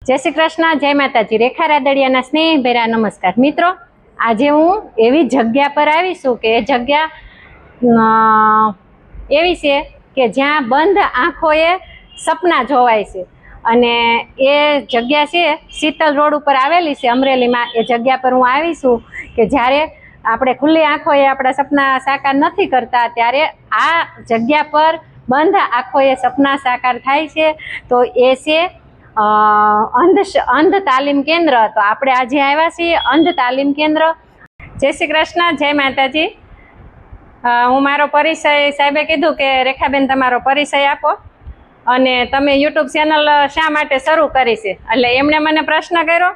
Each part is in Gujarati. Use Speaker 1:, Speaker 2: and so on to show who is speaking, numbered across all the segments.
Speaker 1: जय श्री कृष्ण, जय माताजी। रेखा रादड़ियाना स्नेह भरा नमस्कार। मित्रों, आज हूँ एवी जग्या पर आवीशुं के जग्या एवी छे के ज्यां बंध आँखोए सपना जोवाय छे अने ए जग्या छे शीतल रोड पर आवेली छे अमरेली में। ए जग्या पर हूँ आवी छुं के ज्यारे आपणे खुल्ली आँखोए आपणा सपना साकार नथी करता त्यारे आ जग्या पर बंध आँखोए सपना साकार थाय छे। तो ए छे अंध तालीम केन्द्र। तो आपणे आज आव्या छीए अंध तालीम केन्द्र। जय श्री कृष्ण, जय माताजी। हूँ मारो परिचय साहेबे कीधुं के रेखाबेन तमारो परिचय आपो अने तमे यूट्यूब चेनल शा माटे शरू करी छे। એટલે એમણે મને પ્રશ્ન કર્યો,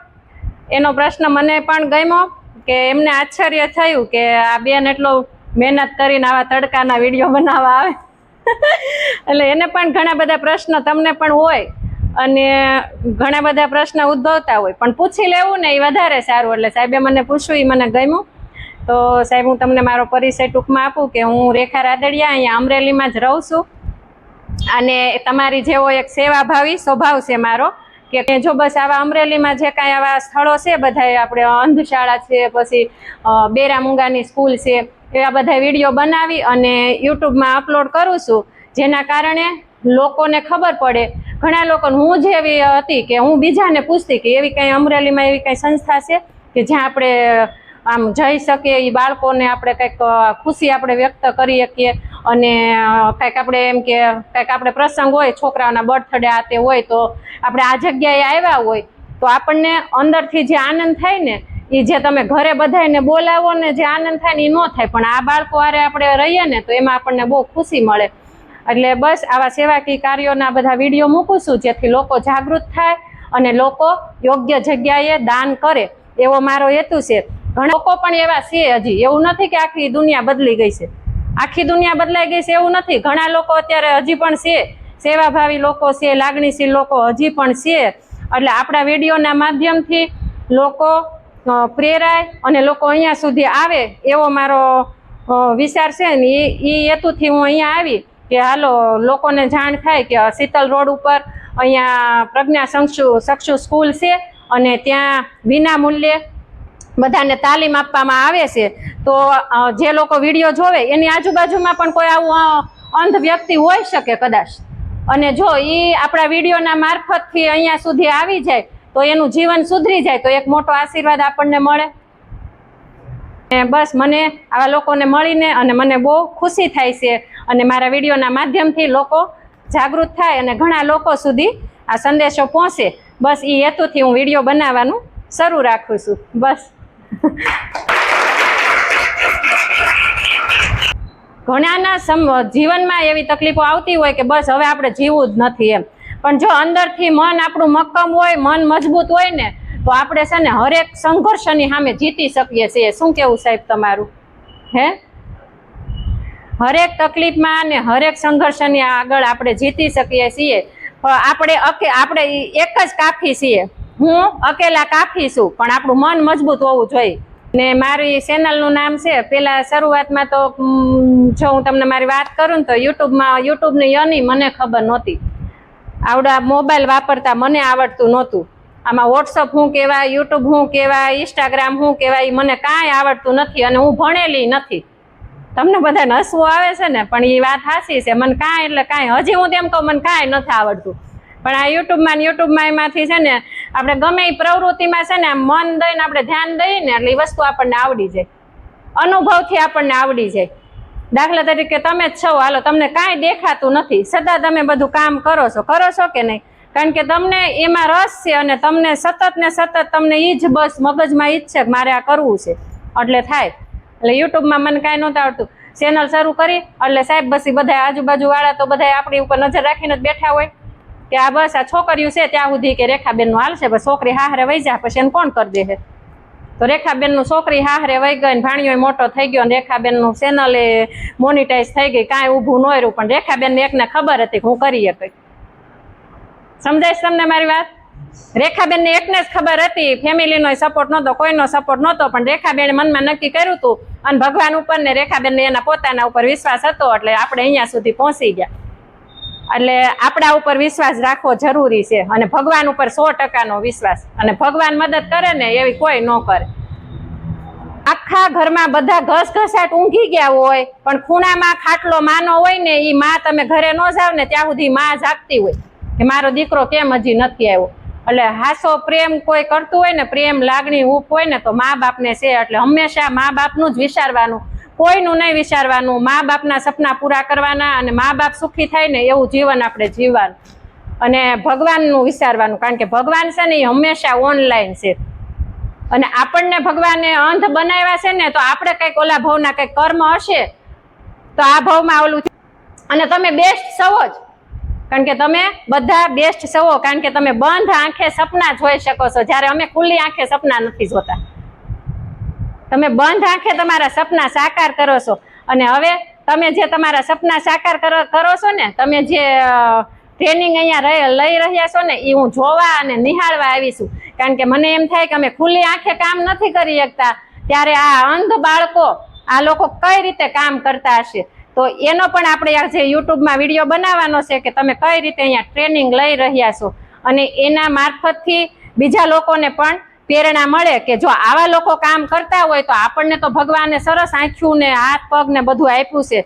Speaker 1: એનો પ્રશ્ન મને પણ ગમ્યો કે એમને આશ્ચર્ય થયું કે આ બેન એટલો મહેનત કરીને આવા તડકાના વિડીયો બનાવવા આવે। એટલે એને પણ ઘણા બધા પ્રશ્ન તમને પણ હોય અને ઘણા બધા પ્રશ્ન ઉદ્ભવતા હોય, પણ પૂછી લેવું ને એ વધારે સારું। એટલે સાહેબે મને પૂછ્યું, એ મને ગમ્યું। તો સાહેબ, હું તમને મારો પરિચય ટૂંકમાં આપું કે હું રેખા રાદડિયા અહીંયા અમરેલીમાં જ રહું છું અને તમારી જેવો એક સેવાભાવી સ્વભાવ છે મારો કે જો બસ આવા અમરેલીમાં જે કાંઈ આવા સ્થળો છે બધા, આપણે અંધશાળા છે, પછી બેરામુંગાની સ્કૂલ છે, એવા બધા વિડીયો બનાવી અને યુટ્યુબમાં અપલોડ કરું છું, જેના કારણે લોકોને ખબર પડે। ઘણા લોકો, હું જેવી હતી કે હું બીજાને પૂછતી કે એવી કંઈ અમરેલીમાં એવી કંઈ સંસ્થા છે કે જ્યાં આપણે આમ જઈ શકીએ, એ બાળકોને આપણે કંઈક ખુશી આપણે વ્યક્ત કરી શકીએ અને કંઈક આપણે એમ કે કંઈક આપણે પ્રસંગ હોય, છોકરાઓના બર્થડે આ તે હોય, તો આપણે આ જગ્યાએ આવ્યા હોય તો આપણને અંદરથી જે આનંદ થાય ને, એ જે તમે ઘરે બધાને બોલાવો ને જે આનંદ થાય ને એ ન થાય, પણ આ બાળકો હારે આપણે રહીએ ને તો એમાં આપણને બહુ ખુશી મળે। એટલે બસ આવા સેવાકીય કાર્યોના બધા વિડીયો મૂકું છું જેથી લોકો જાગૃત થાય અને લોકો યોગ્ય જગ્યાએ દાન કરે, એવો મારો હેતુ છે। ઘણા લોકો પણ એવા છે, હજી એવું નથી કે આખી દુનિયા બદલી ગઈ છે, આખી દુનિયા બદલાઈ ગઈ છે એવું નથી। ઘણા લોકો અત્યારે હજી પણ છે, સેવાભાવી લોકો છે, લાગણીશીલ લોકો હજી પણ છે। એટલે આપણા વિડીયોના માધ્યમથી લોકો પ્રેરાય અને લોકો અહીંયા સુધી આવે એવો મારો વિચાર છે ને એ હેતુથી હું અહીંયા આવી કે હાલો લોકોને જાણ થાય કે શીતલ રોડ ઉપર અહીંયા પ્રજ્ઞા ચક્ષુ સ્કૂલ છે અને ત્યાં વિના મૂલ્યે બધાને તાલીમ આપવામાં આવે છે। તો જે લોકો વિડીયો જોવે એની આજુબાજુમાં પણ કોઈ આવું અંધ વ્યક્તિ હોઈ શકે કદાચ, અને જો એ આપણા વિડીયોના મારફતથી અહીંયા સુધી આવી જાય તો એનું જીવન સુધરી જાય તો એક મોટો આશીર્વાદ આપણને મળે। બસ મને આવા લોકોને મળીને અને મને બહુ ખુશી થાય છે અને મારા વિડીયોના માધ્યમથી લોકો જાગૃત થાય અને ઘણા લોકો સુધી આ સંદેશો પહોંચે, બસ એ હેતુથી હું વિડીયો બનાવવાનું શરૂ રાખું છું। બસ ઘણાના જીવનમાં એવી તકલીફો આવતી હોય કે બસ હવે આપણે જીવવું જ નથી એમ, પણ જો અંદરથી મન આપણું મક્કમ હોય, મન મજબૂત હોય ને તો આપણે છે ને હરેક સંઘર્ષની સામે જીતી શકીએ છીએ। શું કેવું સાહેબ તમારું? હે, હરેક તકલીફમાં ને હરેક સંઘર્ષની આગળ આપણે જીતી શકીએ છીએ। આપણે એક જ કાફી છીએ, હું અકેલા કાફી છું, પણ આપણું મન મજબૂત હોવું જોઈએ। ને મારી ચેનલનું નામ છે, પેલા શરૂઆતમાં તો જો હું તમને મારી વાત કરું ને તો યુટ્યુબની યની મને ખબર નહોતી, આવડા મોબાઈલ વાપરતા મને આવડતું નહોતું। આમાં વોટ્સઅપ શું કહેવાય, યુટ્યુબ શું કહેવાય, ઇન્સ્ટાગ્રામ શું કહેવાય, મને કાંઈ આવડતું નથી અને હું ભણેલી નથી। તમને બધાને હસવું આવે છે ને, પણ એ વાત સાચી છે, મને કાંઈ એટલે કાંઈ, હજી હું તેમ કહું મને કાંઈ નથી આવડતું, પણ આ યુટ્યુબમાં એમાંથી છે ને આપણે ગમે એ પ્રવૃત્તિમાં છે ને મન દઈને આપણે ધ્યાન દઈએ ને એટલે એ વસ્તુ આપણને આવડી જાય, અનુભવથી આપણને આવડી જાય। દાખલા તરીકે તમે જ છો, હાલો તમને કાંઈ દેખાતું નથી છતાં તમે બધું કામ કરો છો કે નહીં? કારણ કે તમને એમાં રસ છે અને તમને સતત ને સતત તમને એ જ બસ મગજમાં ઈ જ છે કે મારે આ કરવું છે એટલે થાય। એટલે યુટ્યુબમાં મને કાંઈ નહોતું આવડતું, ચેનલ શરૂ કરી એટલે સાહેબ બસ બધા આજુબાજુવાળા તો બધા આપણી ઉપર નજર રાખીને જ બેઠા હોય કે આ બસ આ છોકરીઓ છે ત્યાં સુધી કે રેખાબેનનું હાલશે, બસ છોકરી હાહરે વહી જાય પછી એને કોણ કરી દે? તો રેખાબેનનું છોકરી હાહરે વહી ગઈ, ભાણિયો મોટો થઈ ગયો, રેખાબેનનું ચેનલ એ મોનિટાઈઝ થઈ ગઈ, કાંઈ ઊભું ન રહ્યું, પણ રેખાબેનને એકને ખબર હતી કે હું કરી શકીશ। સમજાય તમને મારી વાત? રેખાબેનને એકને જ ખબર હતી, ફેમિલીનો સપોર્ટ નહોતો, કોઈનો સપોર્ટ નહોતો, પણ રેખાબેને મનમાં નક્કી કર્યું હતું અને ભગવાન ઉપર ને રેખાબેનને એના પોતાના ઉપર વિશ્વાસ હતો એટલે આપણે અહીંયા સુધી પહોંચી ગયા। એટલે આપણા ઉપર વિશ્વાસ રાખવો જરૂરી છે અને ભગવાન ઉપર 100% વિશ્વાસ. અને ભગવાન મદદ કરે ને એવી કોઈ ન કરે. આખા ઘરમાં બધા ઘસઘસાટ ઊંઘી ગયા હોય પણ ખૂણામાં ખાટલો માનો હોય ને એ માં તમે ઘરે ન જાવ ને ત્યાં સુધી માં જાગતી હોય કે મારો દીકરો કેમ હજી નથી આવ્યો. એટલે હાસો પ્રેમ કોઈ કરતું હોય ને, પ્રેમ લાગણી ઉપ હોય ને તો મા બાપને છે. એટલે હંમેશા મા બાપનું જ વિચારવાનું, કોઈનું નહીં વિચારવાનું. મા બાપના સપના પૂરા કરવાના અને મા બાપ સુખી થાય ને એવું જીવન આપણે જીવવાનું. અને ભગવાનનું વિચારવાનું, કારણ કે ભગવાન છે ને એ હંમેશા ઓનલાઈન છે. અને આપણને ભગવાને અંધ બનાવ્યા છે ને તો આપણે કંઈક ઓલા ભાવના કંઈક કર્મ હશે તો આ ભાવમાં ઓલું. અને તમે બેસ્ટ છો જ, કારણ કે તમે બધા બેસ્ટ છો, કારણ કે તમે બંધ આંખે સપના જોઈ શકો છો, જ્યારે અમે ખુલ્લી આંખે સપના નથી જોતા. તમે બંધ આંખે તમારા સપના સાકાર કરો છો. અને હવે તમે જે તમારા સપના સાકાર કરો છો ને, તમે જે ટ્રેનિંગ અહીંયા લઈ રહ્યા છો ને એ હું જોવા અને નિહાળવા આવીશું. કારણ કે મને એમ થાય કે અમે ખુલ્લી આંખે કામ નથી કરી શકતા, ત્યારે આ અંધ બાળકો આ લોકો કઈ રીતે કામ કરતા હશે. તો એનો પણ આપણે આજે યુટ્યુબમાં વિડીયો બનાવવાનો છે કે તમે કઈ રીતે અહીંયા ટ્રેનિંગ લઈ રહ્યા છો અને એના મારફતથી બીજા લોકોને પણ પ્રેરણા મળે કે જો આવા લોકો કામ કરતા હોય તો આપણને તો ભગવાને સરસ આંખ્યું ને હાથ પગ ને બધું આપ્યું છે.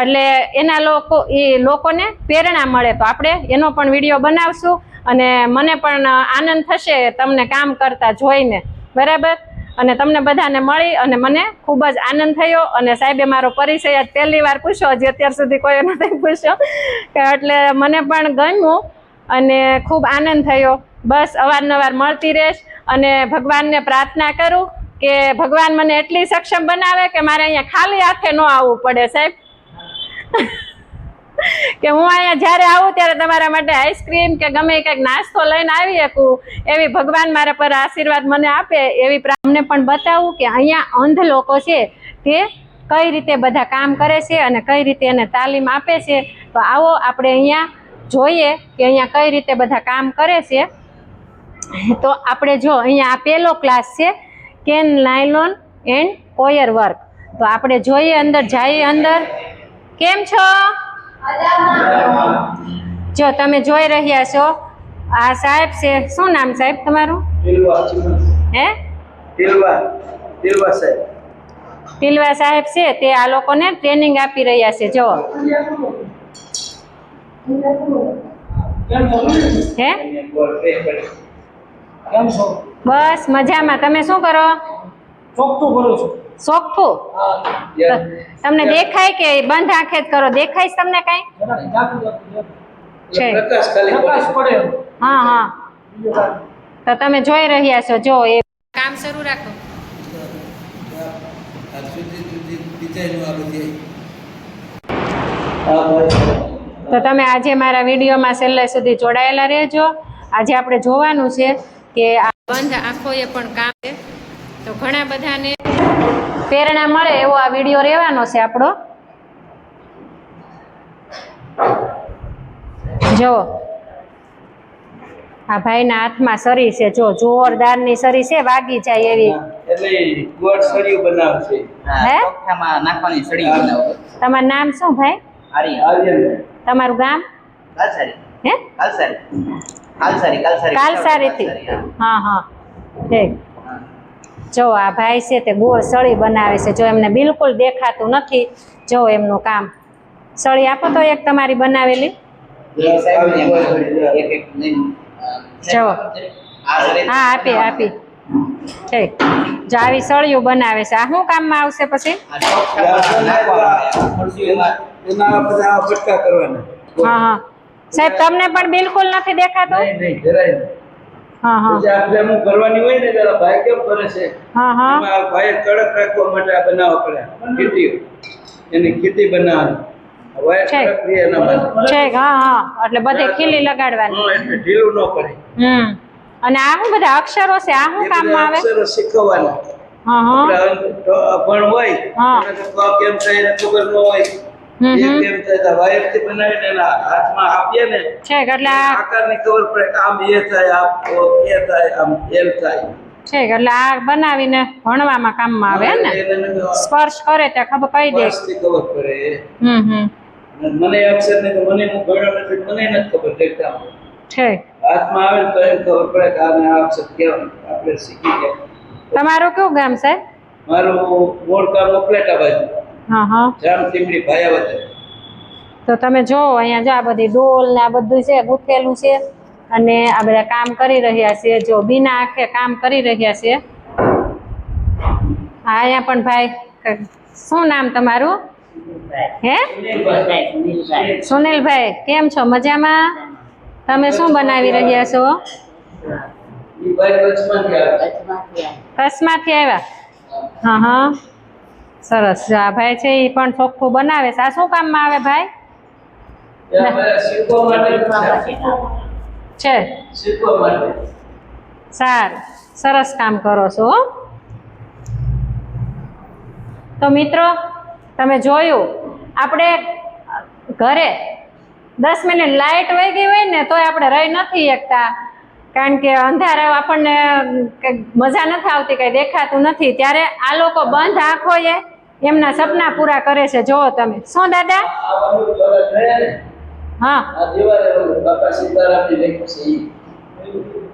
Speaker 1: એટલે એના લોકોને પ્રેરણા મળે તો આપણે એનો પણ વિડીયો બનાવશું. અને મને પણ આનંદ થશે તમને કામ કરતા જોઈને, બરાબર. અને તમને બધાને મળી અને મને ખૂબ જ આનંદ થયો. અને સાહેબે મારો પરિચય આજ પહેલી વાર પૂછ્યો, હજી અત્યાર સુધી કોઈ નથી પૂછ્યો, એટલે મને પણ ગમ્યું અને ખૂબ આનંદ થયો. બસ અવારનવાર મળતી રહીશ અને ભગવાનને પ્રાર્થના કરું કે ભગવાન મને એટલી સક્ષમ બનાવે કે મારે અહીંયા ખાલી હાથે ન આવવું પડે સાહેબ. કે હું અહીંયા જ્યારે આવું ત્યારે તમારા માટે આઈસ્ક્રીમ કે ગમે કંઈક નાસ્તો લઈને આવી શકું, એવી ભગવાન મારા પર આશીર્વાદ મને આપે એવી અમને પણ બતાવું કે અહીંયા અંધ લોકો છે તે કઈ રીતે બધા કામ કરે છે અને કઈ રીતે એને તાલીમ આપે છે. તો આવો આપણે અહીંયા જોઈએ કે અહીંયા કઈ રીતે બધા કામ કરે છે. તો આપણે જો અહીંયા આ પહેલો ક્લાસ છે can nylon and coir work. તો આપણે જોઈએ અંદર, જઈએ અંદર. કેમ છો? જો તમે જોઈ રહ્યા છો આ સાહેબ છે. શું નામ સાહેબ તમારું? હે, તિલવા સાહેબ છે તે આ લોકોને ટ્રેનિંગ આપી રહ્યા છે. જો હે, બસ મજામાં. તમે શું કરો?
Speaker 2: ચોકઠું કરું છું.
Speaker 1: ચોકઠું? તમને દેખાય કે બંધ આંખે જ કરો? દેખાય તમને કઈ? હા હા. તો તમે જોઈ રહ્યા છો. જો એ કામ શરૂ રાખો. તો તમે આજે મારા વિડીયોમાં છેલ્લે સુધી જોડાયેલા રહેજો. આજે આપણે જોવાનું છે કે આ બંધ આંખોએ પણ કામ છે. તો ઘણા બધાને પ્રેરણા મળે એવો આ વિડીયો રહેવાનો છે આપણો. જો આ ભાઈના હાથમાં સરી છે. જો જોરદારની સરી છે, વાગી જાય એવી.
Speaker 2: એટલે ગોળ સળિયું બનાવશે.
Speaker 1: હે,
Speaker 3: ચોકઠામાં નાખવાની સળી બનાવો.
Speaker 1: તમારું નામ શું ભાઈ?
Speaker 2: આર્યન.
Speaker 1: તમારું ગામ?
Speaker 3: કાલસારી.
Speaker 1: હે,
Speaker 3: કાલસારી.
Speaker 1: કાલસારીથી? હા હા, ઠીક. જો આ ભાઈ છે તે ગોળ સળી બનાવે છે. જો એમને બિલકુલ દેખાતું નથી. જો એમનું કામ. સળી આપો તો એક તમારી બનાવેલી. જો હા, આપી. ઠીક. જો આવી સળિયું બનાવે છે. આ શું કામમાં આવશે પછી?
Speaker 2: એના બધા ફટકા કરવાના.
Speaker 1: હા હા સાહેબ, તમને પણ બિલકુલ નથી દેખાતું?
Speaker 2: નહીં, જરાય નહીં.
Speaker 1: હા હા
Speaker 2: આપણે અમુક કરવાની હોય ને ત્યારે ભાઈ કેમ કરે છે?
Speaker 1: હા હા.
Speaker 2: એમાં ભાઈ કડક રાખવા માટે આ બનાવવા પડે. ખેતી એની ખેતી બનાવવાની. વાયર કડક રહે એના માટે.
Speaker 1: છે. હા હા, એટલે બધે ખીલી લગાડવાની.
Speaker 2: હા, એટલે ઢીલું ન પડે.
Speaker 1: અને આ શું બધા અક્ષરો છે? આ શું કામમાં આવે?
Speaker 2: અક્ષરો શીખવવાના.
Speaker 1: હા હા.
Speaker 2: પણ હોય એને તો કેમ થાય એને ખબર ન હોય. કેમ થાય વાયરથી બનાવીને એના હાથમાં આપીએ ને
Speaker 1: છે એટલે
Speaker 2: આકારની ખબર પડે કે આમ એ થાય, આમ એ થાય, આમ એલ થાય.
Speaker 1: છે એટલે આ બનાવીને ભણવામાં કામમાં આવે ને. સ્પર્શ કરે ત્યાં ખબર કહી દે.
Speaker 2: ખબર પડે. મને અક્ષર નહીં તો મને હું ભણ્યો નથી મને નથી ખબર દેખતા
Speaker 1: ઠીક.
Speaker 2: હાથમાં આવે ને તો એમ ખબર પડે કે આને આ અક્ષર કહેવાય આપણે શીખી ગયા.
Speaker 1: તમારું કયું ગામ સાહેબ?
Speaker 2: મારું મૂળ ગામ ઉપલેટા બાજુ
Speaker 1: હા હા.
Speaker 2: જામ ટીમડી ભાયાવદર.
Speaker 1: તો તમે જો અહીંયા જો આ બધી ડોલ ને આ બધું છે ગૂંથેલું છે અને આ બધા કામ કરી રહ્યા છે. જો બીના આંખે કામ કરી રહ્યા છે. હા અહીંયા પણ ભાઈ શું નામ તમારું? હે સુનિલભાઈ, કેમ છો? મજામાં? તમે શું બનાવી રહ્યા છો?
Speaker 2: ઈ ભાઈ કચ્છમાંથી આવે.
Speaker 1: કચ્છમાંથી આવ્યા? હા હા, સરસ. જો આ ભાઈ છે એ પણ ચોખ્ખું બનાવે છે. આ શું કામમાં આવે ભાઈ?
Speaker 2: ત્યાં મારે શીખવા માટે
Speaker 1: છે
Speaker 2: શીખવા માટે.
Speaker 1: સારું, સરસ કામ કરો છો હો. તો મિત્રો તમે જોયું, આપણે ઘરે 10 મિનિટ લાઇટ વહી ગઈ હોય ને તોય આપણે રહી નથી શકતા, કારણ કે અંધારે આપણને મજા નથી આવતી, કંઈ દેખાતું નથી. ત્યારે આ લોકો બંધ આંખોએ એમના સપના પૂરા કરે છે. જુઓ તમે. શું દાદા?
Speaker 2: આ બાજુ દ્વારા થયા ને
Speaker 1: હા
Speaker 2: આ દિવાલે ઓલું બાપા સીતારામની લખ્યું છે ઈ.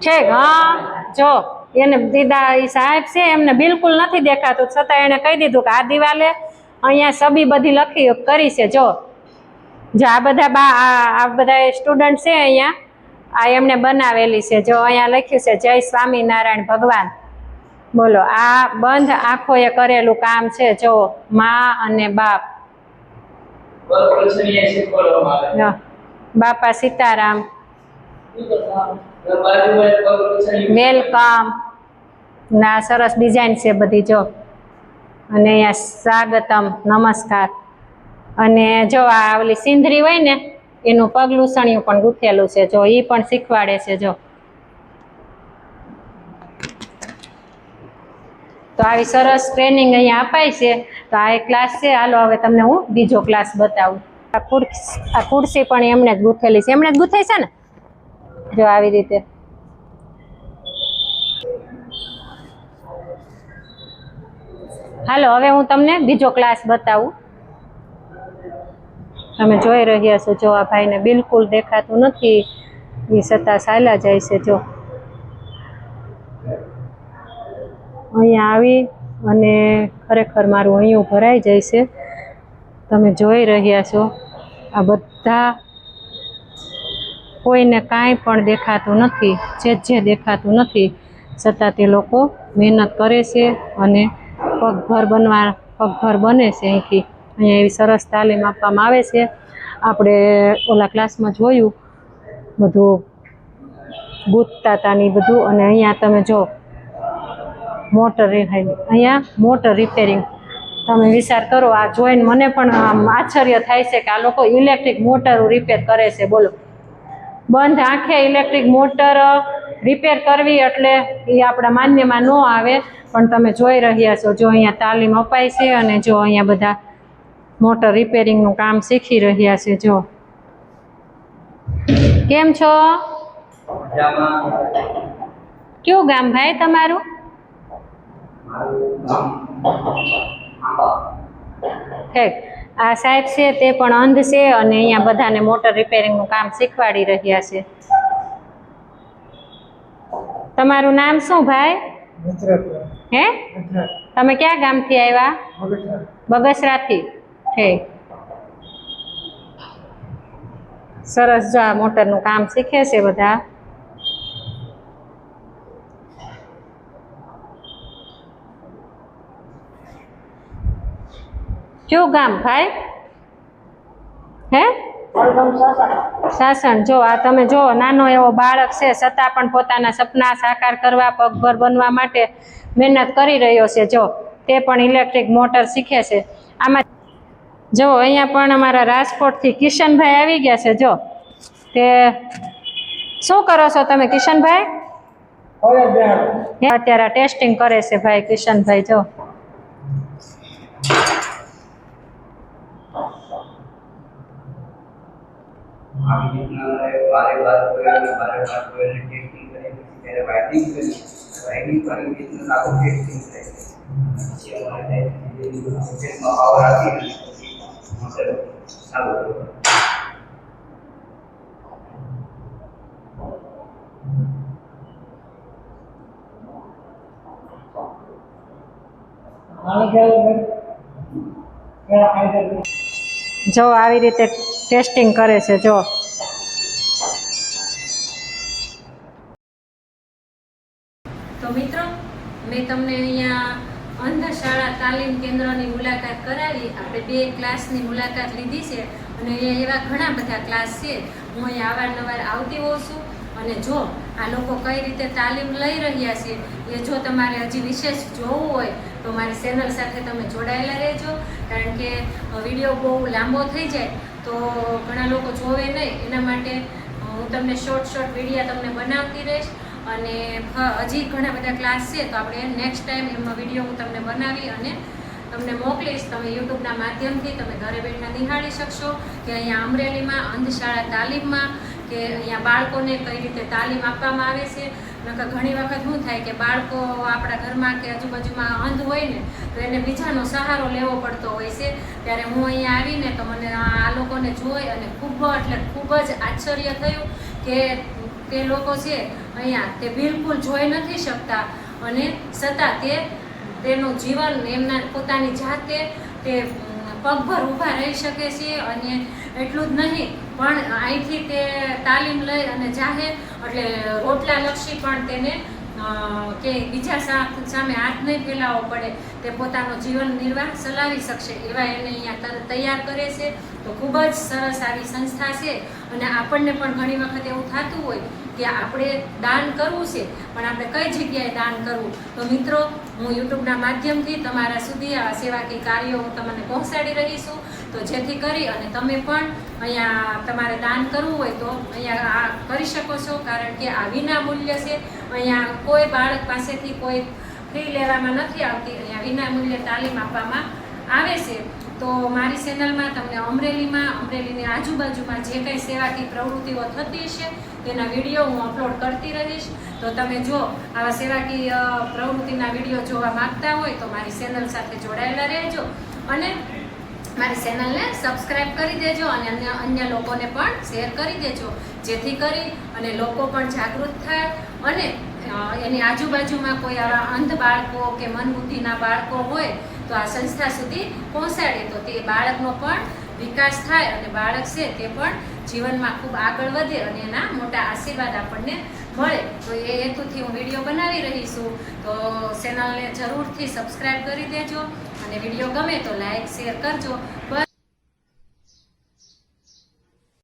Speaker 1: છે. હા જો એને દીદા એ સાહેબ છે એમને બિલકુલ નથી દેખાતું, છતાં એણે કહી દીધું કે આ દિવાલે અહીંયા છબી બધી લખી કરી છે. જો આ બધા આ બધા સ્ટુડન્ટ છે અહીંયા, આ એમને બનાવેલી છે. જો અહીંયા લખ્યું છે જય સ્વામિનારાયણ ભગવાન. બોલો, આ બંધ આંખોએ કરેલું કામ છે. જો મા અને બાપ,
Speaker 2: વરપ્રસન્નીય શીખવાડવામાં આવે.
Speaker 1: જો, બાપા સીતારામ,
Speaker 2: બાજુમાં એક વરપ્રસન્ની
Speaker 1: વેલકમ ના સરસ ડિઝાઇન છે બધી. જો અને અહીંયા સ્વાગતમ, નમસ્કાર. અને જો આ ઓલી સિંધરી હોય ને એનું પગલુસણિયું પણ ગૂંથેલું છે. જો એ પણ શીખવાડે છે. જો તો આવી સરસ ટ્રેનિંગ અહીંયા અપાય છે. તો આ એક ક્લાસ છે. હાલો હવે તમને હું બીજો ક્લાસ બતાવું. આ ખુરશી પણ એમને જ ગૂંથેલી છે. એમણે જ ગૂંથાઈ છે ને. જો આવી રીતે. હાલો હવે હું તમને બીજો ક્લાસ બતાવું. તમે જોઈ રહ્યા છો. જો આ ભાઈને બિલકુલ દેખાતું નથી, એ છતાં ચાલ્યા જાય છે. જો અહીંયા આવી અને ખરેખર મારું અહીંયું ભરાઈ જાય છે. તમે જોઈ રહ્યા છો આ બધા કોઈને કાંઈ પણ દેખાતું નથી, જે દેખાતું નથી, છતાં તે લોકો મહેનત કરે છે અને પગભર બને છે. અહીંથી અહીંયા એવી સરસ તાલીમ આપવામાં આવે છે. આપણે ઓલા ક્લાસમાં જોયું બધું ગૂંથતા હતા ને બધું. અને અહીંયા તમે જો અહીંયા મોટર રિપેરિંગ. તમે વિચાર કરો, આ જોઈને મને પણ આશ્ચર્ય થાય છે કે આ લોકો ઇલેક્ટ્રિક મોટરો રિપેર કરે છે. બોલો, બંધ આંખે ઇલેક્ટ્રિક મોટર રિપેર કરવી એટલે એ આપણા માન્યમાં ન આવે, પણ તમે જોઈ રહ્યા છો. જો અહીંયા તાલીમ અપાય છે અને જો અહીંયા બધા મોટર રિપેરિંગનું કામ શીખી રહ્યા છે. જો કેમ છો? કયું ગામ ભાઈ તમારું? ઠીક. આ સાહેબ છે તે પણ અંધ છે અને અહીંયા બધાને મોટર રિપેરિંગનું કામ શીખવાડી રહ્યા છે. તમારું નામ શું ભાઈ? હે, તમે ક્યાં ગામથી આવ્યા? બગસરાથી. ઠીક. સરસ. જો આ મોટરનું કામ શીખે છે બધા. કયું ગામ ભાઈ? હે, સાસણ. જો આ તમે જો નાનો એવો બાળક છે, છતાં પણ પોતાના સપના સાકાર કરવા, પગભર બનવા માટે મહેનત કરી રહ્યો છે. જો તે પણ ઇલેક્ટ્રિક મોટર શીખે છે. આમાં જો અહીંયા પણ અમારા રાજકોટથી કિશનભાઈ આવી ગયા છે. જો તે શું કરો છો તમે કિશનભાઈ? અત્યારે ટેસ્ટિંગ કરે છે ભાઈ કિશનભાઈ. જો
Speaker 3: ટેસ્ટિંગ
Speaker 2: સારું.
Speaker 1: જો આવી રીતે ટેસ્ટિંગ કરે છે જો. તો મિત્રો મેં તમને અહીંયા અંધશાળા તાલીમ કેન્દ્રની મુલાકાત કરાવી. આપણે 2 ક્લાસની મુલાકાત લીધી છે અને અહીંયા એવા ઘણા બધા ક્લાસ છે. હું અહીંયા અવારનવાર આવતી હોઉં છું અને જો આ લોકો કઈ રીતે તાલીમ લઈ રહ્યા છે એ જો તમારે હજી વિશેષ જોવું હોય તો મારી ચેનલ સાથે તમે જોડાયેલા રહેજો. કારણ કે વિડીયો બહુ લાંબો થઈ જાય તો ઘણા લોકો જોવે નહીં, એના માટે હું તમને શોર્ટ વિડીયો તમને બનાવતી રહીશ. અને હજી ઘણા બધા ક્લાસ છે તો આપણે નેક્સ્ટ ટાઈમ એમાં વિડીયો હું તમને બનાવી અને તમને મોકલીશ. તમે યુટ્યુબના માધ્યમથી તમે ઘરે બેઠા નિહાળી શકશો કે અહીંયા અમરેલીમાં અંધશાળા તાલીમમાં કે અહીંયા બાળકોને કઈ રીતે તાલીમ આપવામાં આવે છે. નકર ઘણી વખત શું થાય કે બાળકો આપણા ઘરમાં કે આજુબાજુમાં અંધ હોય ને તો એને બીજાનો સહારો લેવો પડતો હોય છે. ત્યારે હું અહીંયા આવીને તો મને આ લોકોને જોઈ અને ખૂબ જ આશ્ચર્ય થયું કે તે લોકો છે અહીંયા તે બિલકુલ જોઈ નથી શકતા અને છતાં તેનું જીવન એમના પોતાની જાતે તે પગભર ઊભા રહી શકે છે. અને એટલું જ નહીં પણ અહીંથી તે તાલીમ લઈ અને જાહે એટલે રોટલાલક્ષી પણ તેને કે બીજા સામે હાથ નહીં ફેલાવવો પડે, તે પોતાનો જીવન નિર્વાહ ચલાવી શકશે એવા એને અહીંયા તૈયાર કરે છે. તો ખૂબ જ સરસ આવી સંસ્થા છે. અને આપણને પણ ઘણી વખત એવું થતું હોય કે આપણે દાન કરવું છે પણ આપણે કઈ જગ્યાએ દાન કરવું. તો મિત્રો હું યુટ્યુબના માધ્યમથી તમારા સુધી આ સેવાકીય કાર્યો હું તમને પહોંચાડી રહી છું. તો જેથી કરી અને તમે પણ અહીંયા તમારે દાન કરવું હોય તો અહીંયા આ કરી શકો છો. કારણ કે આ વિના મૂલ્ય છે. અહીંયા કોઈ બાળક પાસેથી કોઈ ફી લેવામાં નથી આવતી. અહીંયા વિના મૂલ્યે તાલીમ આપવામાં આવે છે. તો મારી ચેનલમાં તમને અમરેલીની આજુબાજુમાં જે કંઈ સેવાકીય પ્રવૃત્તિઓ થતી છે તેના વિડીયો હું અપલોડ કરતી રહીશ. તો તમે જો આવા સેવાકીય પ્રવૃત્તિના વિડીયો જોવા માંગતા હોય તો મારી ચેનલ સાથે જોડાયેલા રહેજો અને મારી ચેનલને સબસ્ક્રાઈબ કરી દેજો અને અન્ય લોકોને પણ શેર કરી દેજો. જેથી કરી અને લોકો પણ જાગૃત થાય અને એની આજુબાજુમાં કોઈ આવા અંધ બાળકો કે મંદબુદ્ધિના બાળકો હોય તો આ સંસ્થા સુધી પહોંચાડે તો તે બાળકનો પણ વિકાસ થાય અને બાળક છે તે પણ જીવનમાં ખૂબ આગળ વધે અને એના મોટા આશીર્વાદ આપણને મળે. તો એ હેતુથી હું વિડીયો બનાવી રહી છું. તો ચેનલને જરૂરથી સબસ્ક્રાઈબ કરી દેજો અને વિડીયો ગમે તો લાઈક શેર કરજો. બસ